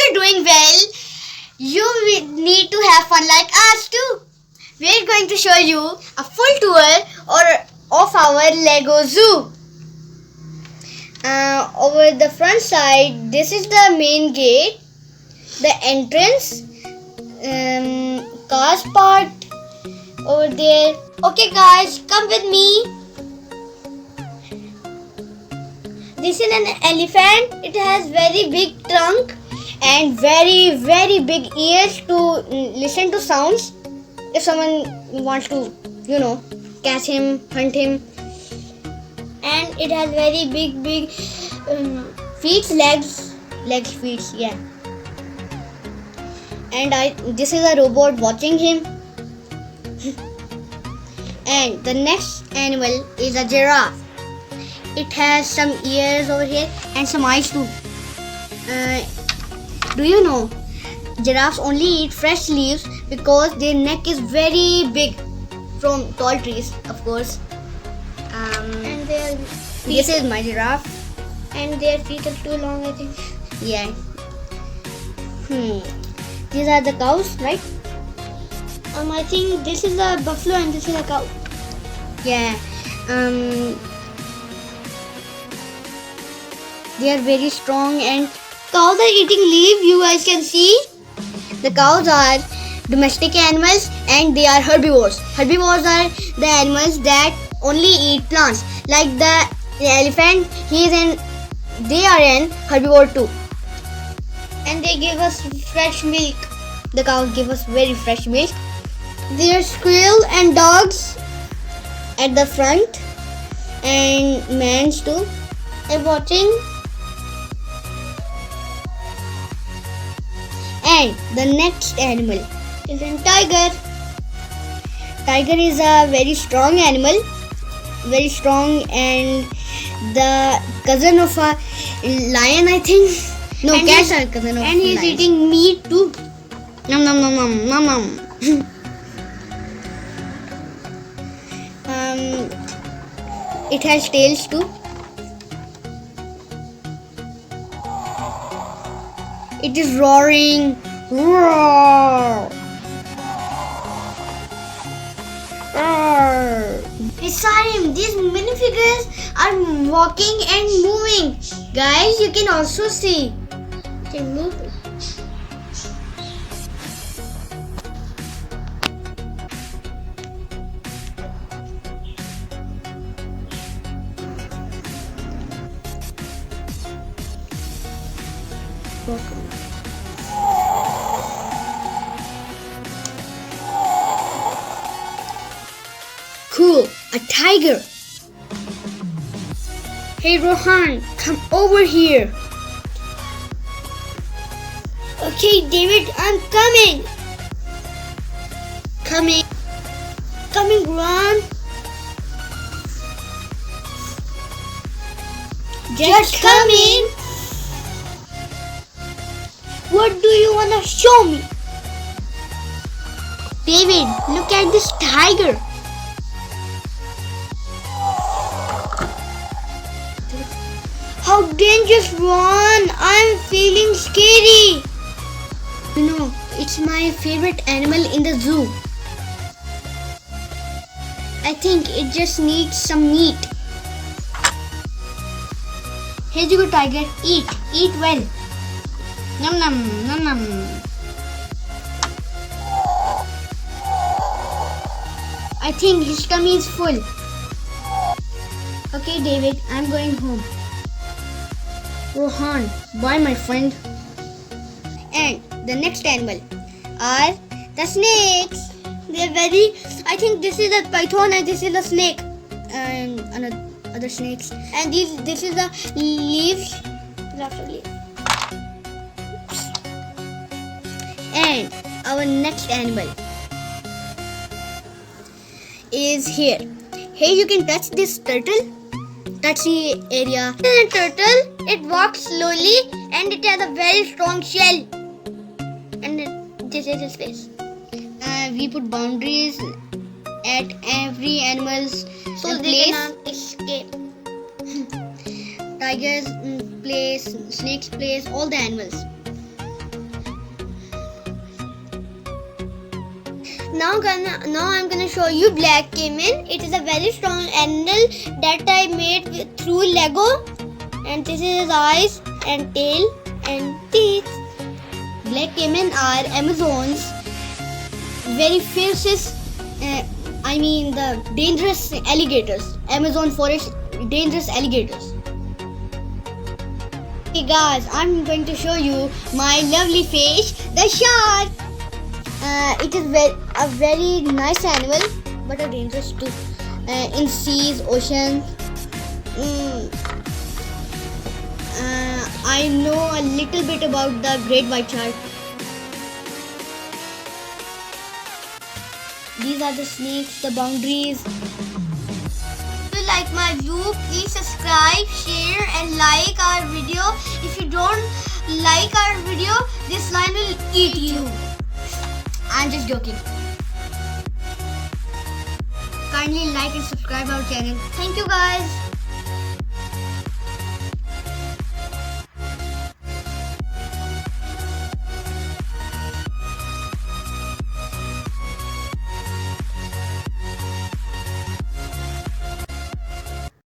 you're doing well, you will need to have fun like us too. We're going to show you a full tour of our Lego zoo. Over the front side, this is the main gate, the entrance, cars parked over there. Okay guys, come with me. This is an elephant. It has very big trunk and very big ears to listen to sounds. If someone wants to, catch him, hunt him. And it has very big feet, feet, yeah. And this is a robot watching him. And the next animal is a giraffe. It has some ears over here and some eyes too. Do you know giraffes only eat fresh leaves because their neck is very big from tall trees, of course. And this is my giraffe. And their feet are too long, I think. Yeah. These are the cows, right? I think this is a buffalo and this is a cow. Yeah. They are very strong and cows are eating leaf. You guys can see. The cows are domestic animals and they are herbivores. Herbivores are the animals that only eat plants. Like the elephant, they are an herbivore too. And they give us fresh milk. The cows give us very fresh milk. There are squirrels and dogs at the front and mans too. I'm watching. And the next animal is a tiger. Tiger is a very strong animal. Very strong and the cousin of a lion, I think. No, cats are cousin of lion. And he's eating meat too. Nom nom nom nom nom nom. It has tails too. It is roaring. Roar. Roar. Beside him, these minifigures are walking and moving. Guys, you can also see. They move. Cool, a tiger. Hey Rohan, come over here. Okay David, I'm coming. Coming Rohan. Just coming. What do you want to show me? David, look at this tiger. How dangerous, Ron! I'm feeling scary. It's my favorite animal in the zoo. I think it just needs some meat. Here you go, tiger. Eat well. Nom nom nom nom. I think his tummy is full. Okay, David, I'm going home. Rohan, bye my friend. And the next animal are the snakes. They're I think this is a python and this is a snake. And other snakes. And this is the leaves. And our next animal is here. Here you can touch this turtle. Touch the area. This is a turtle. It walks slowly and it has a very strong shell. And this is its face. We put boundaries at every animal's so they cannot escape. Tigers place, snakes place, all the animals. Now I'm gonna show you black caiman. It is a very strong animal that I made through Lego. And this is his eyes and tail and teeth. Black caiman are Amazon's very fiercest, the dangerous alligators. Amazon forest dangerous alligators. Hey guys, I'm going to show you my lovely fish, the shark. It is a very nice animal, but a dangerous too. In seas, oceans. I know a little bit about the great white shark. These are the snakes, the boundaries. If you like my view, please subscribe, share and like our video. If you don't like our video, this lion will eat you. I'm just joking. Kindly like and subscribe our channel. Thank you guys.